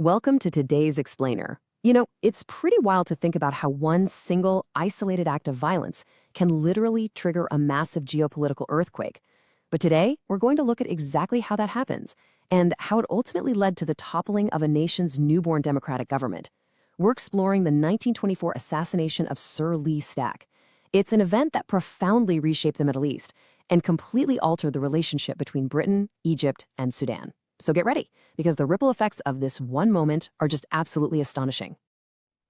Welcome to today's Explainer. It's pretty wild to think about how one single, isolated act of violence can literally trigger a massive geopolitical earthquake. But today, we're going to look at exactly how that happens and how it ultimately led to the toppling of a nation's newborn democratic government. We're exploring the 1924 assassination of Sir Lee Stack. It's an event that profoundly reshaped the Middle East and completely altered the relationship between Britain, Egypt, and Sudan. So get ready, because the ripple effects of this one moment are just absolutely astonishing.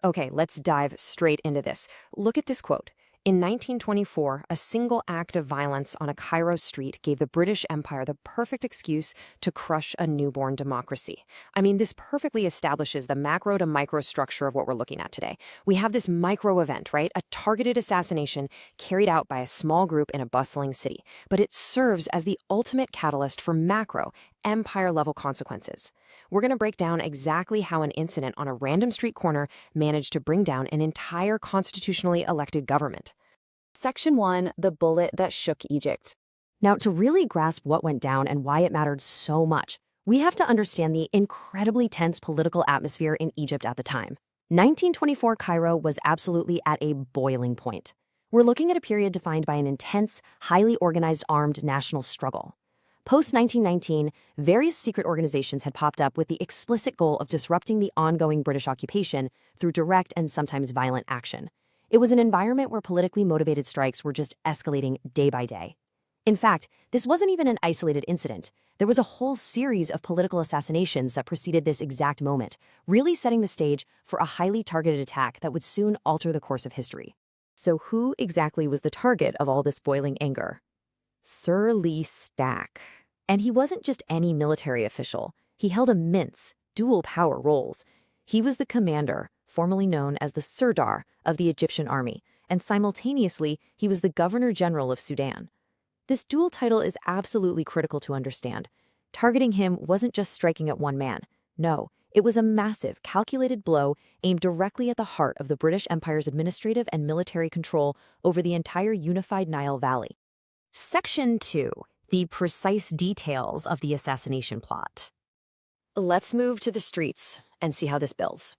Okay, let's dive straight into this. Look at this quote. In 1924, a single act of violence on a Cairo street gave the British Empire the perfect excuse to crush a newborn democracy. I mean, this perfectly establishes the macro to micro structure of what we're looking at today. We have this micro event, right? A targeted assassination carried out by a small group in a bustling city. But it serves as the ultimate catalyst for macro, empire-level consequences. We're going to break down exactly how an incident on a random street corner managed to bring down an entire constitutionally elected government. Section 1, the bullet that shook Egypt. Now, to really grasp what went down and why it mattered so much, we have to understand the incredibly tense political atmosphere in Egypt at the time. 1924 Cairo was absolutely at a boiling point. We're looking at a period defined by an intense, highly organized armed national struggle. Post-1919, various secret organizations had popped up with the explicit goal of disrupting the ongoing British occupation through direct and sometimes violent action. It was an environment where politically motivated strikes were just escalating day by day. In fact, this wasn't even an isolated incident. There was a whole series of political assassinations that preceded this exact moment, really setting the stage for a highly targeted attack that would soon alter the course of history. So who exactly was the target of all this boiling anger? Sir Lee Stack. And he wasn't just any military official. He held immense, dual-power roles. He was the commander, formerly known as the Sirdar, of the Egyptian army, and simultaneously, he was the Governor-General of Sudan. This dual title is absolutely critical to understand. Targeting him wasn't just striking at one man. No, it was a massive, calculated blow aimed directly at the heart of the British Empire's administrative and military control over the entire unified Nile Valley. Section 2. The precise details of the assassination plot. Let's move to the streets and see how this builds.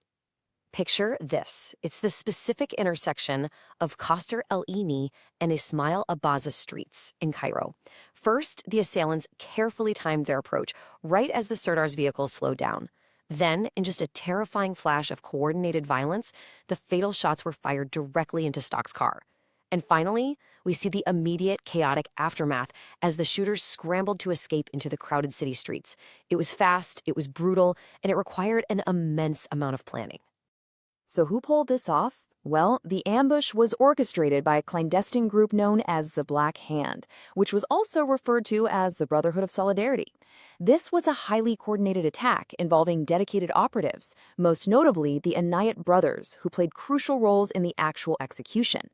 Picture this. It's the specific intersection of Kasr el-Aini and Ismail Abaza streets in Cairo. First, the assailants carefully timed their approach right as the Sirdar's vehicles slowed down. Then, in just a terrifying flash of coordinated violence, the fatal shots were fired directly into Stack's car. And finally, we see the immediate chaotic aftermath as the shooters scrambled to escape into the crowded city streets. It was fast, it was brutal, and it required an immense amount of planning. So who pulled this off? Well, the ambush was orchestrated by a clandestine group known as the Black Hand, which was also referred to as the Brotherhood of Solidarity. This was a highly coordinated attack involving dedicated operatives, most notably the Inayat brothers, who played crucial roles in the actual execution.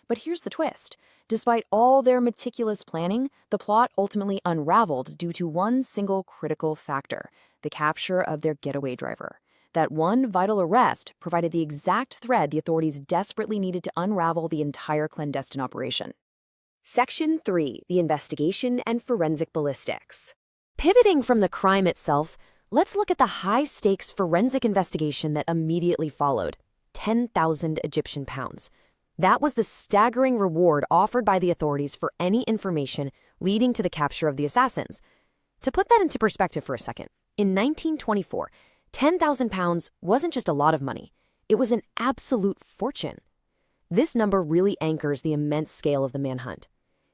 But here's the twist. Despite all their meticulous planning, the plot ultimately unraveled due to one single critical factor: the capture of their getaway driver. That one vital arrest provided the exact thread the authorities desperately needed to unravel the entire clandestine operation. Section 3. The investigation and forensic ballistics. Pivoting from the crime itself, let's look at the high-stakes forensic investigation that immediately followed. 10,000 Egyptian pounds. That was the staggering reward offered by the authorities for any information leading to the capture of the assassins. To put that into perspective for a second, in 1924, 10,000 pounds wasn't just a lot of money. It was an absolute fortune. This number really anchors the immense scale of the manhunt.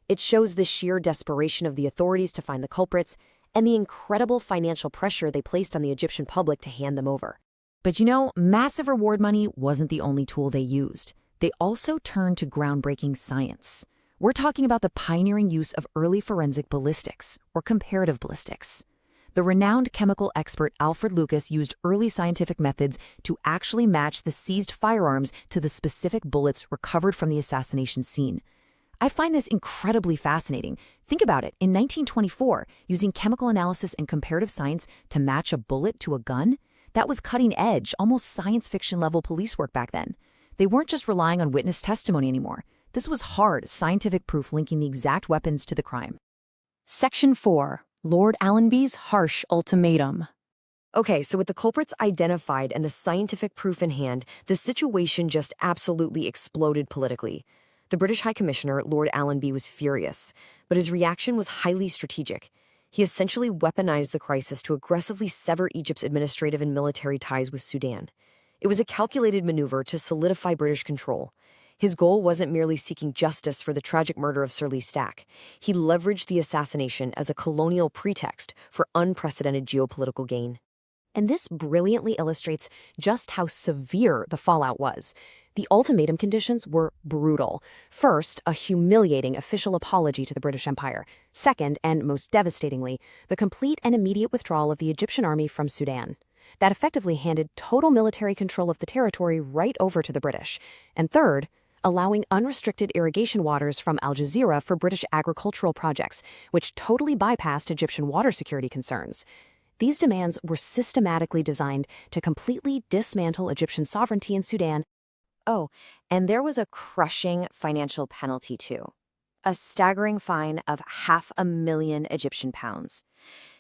It shows the sheer desperation of the authorities to find the culprits and the incredible financial pressure they placed on the Egyptian public to hand them over. But massive reward money wasn't the only tool they used. They also turned to groundbreaking science. We're talking about the pioneering use of early forensic ballistics, or comparative ballistics. The renowned chemical expert Alfred Lucas used early scientific methods to actually match the seized firearms to the specific bullets recovered from the assassination scene. I find this incredibly fascinating. Think about it. In 1924, using chemical analysis and comparative science to match a bullet to a gun, that was cutting-edge, almost science fiction-level police work back then. They weren't just relying on witness testimony anymore. This was hard, scientific proof linking the exact weapons to the crime. Section 4. Lord Allenby's harsh ultimatum. Okay, so with the culprits identified and the scientific proof in hand, the situation just absolutely exploded politically. The British High Commissioner, Lord Allenby, was furious, but his reaction was highly strategic. He essentially weaponized the crisis to aggressively sever Egypt's administrative and military ties with Sudan. It was a calculated maneuver to solidify British control. His goal wasn't merely seeking justice for the tragic murder of Sir Lee Stack. He leveraged the assassination as a colonial pretext for unprecedented geopolitical gain. And this brilliantly illustrates just how severe the fallout was. The ultimatum conditions were brutal. First, a humiliating official apology to the British Empire. Second, and most devastatingly, the complete and immediate withdrawal of the Egyptian army from Sudan. That effectively handed total military control of the territory right over to the British. And third, allowing unrestricted irrigation waters from Al Jazeera for British agricultural projects, which totally bypassed Egyptian water security concerns. These demands were systematically designed to completely dismantle Egyptian sovereignty in Sudan. Oh, and there was a crushing financial penalty too. A staggering fine of £500,000 Egyptian pounds.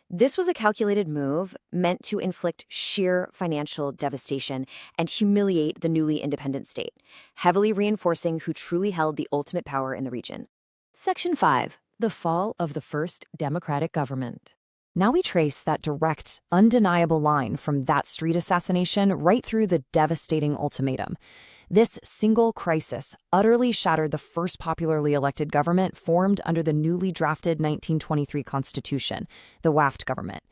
This was a calculated move meant to inflict sheer financial devastation and humiliate the newly independent state, heavily reinforcing who truly held the ultimate power in the region. Section 5. The fall of the first democratic government. Now we trace that direct, undeniable line from that street assassination right through the devastating ultimatum. This single crisis utterly shattered the first popularly elected government formed under the newly drafted 1923 Constitution, the WAFT government.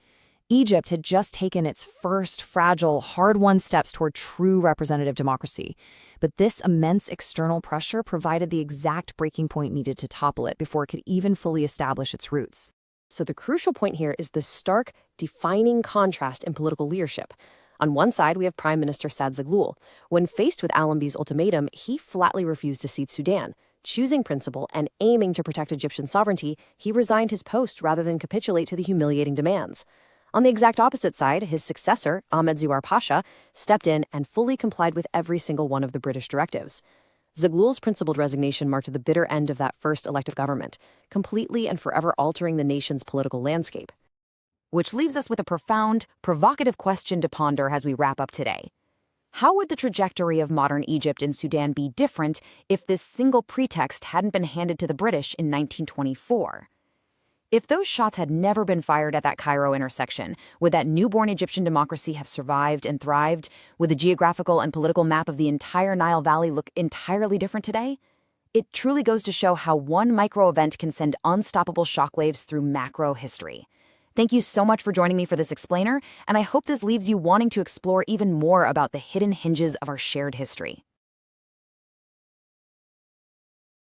Egypt had just taken its first fragile, hard-won steps toward true representative democracy. But this immense external pressure provided the exact breaking point needed to topple it before it could even fully establish its roots. So the crucial point here is the stark, defining contrast in political leadership. On one side, we have Prime Minister Saad Zaghloul. When faced with Allenby's ultimatum, he flatly refused to cede Sudan. Choosing principle and aiming to protect Egyptian sovereignty, he resigned his post rather than capitulate to the humiliating demands. On the exact opposite side, his successor, Ahmed Ziwar Pasha, stepped in and fully complied with every single one of the British directives. Zaghloul's principled resignation marked the bitter end of that first elective government, completely and forever altering the nation's political landscape. Which leaves us with a profound, provocative question to ponder as we wrap up today. How would the trajectory of modern Egypt and Sudan be different if this single pretext hadn't been handed to the British in 1924? If those shots had never been fired at that Cairo intersection, would that newborn Egyptian democracy have survived and thrived? Would the geographical and political map of the entire Nile Valley look entirely different today? It truly goes to show how one micro-event can send unstoppable shockwaves through macro history. Thank you so much for joining me for this explainer, and I hope this leaves you wanting to explore even more about the hidden hinges of our shared history.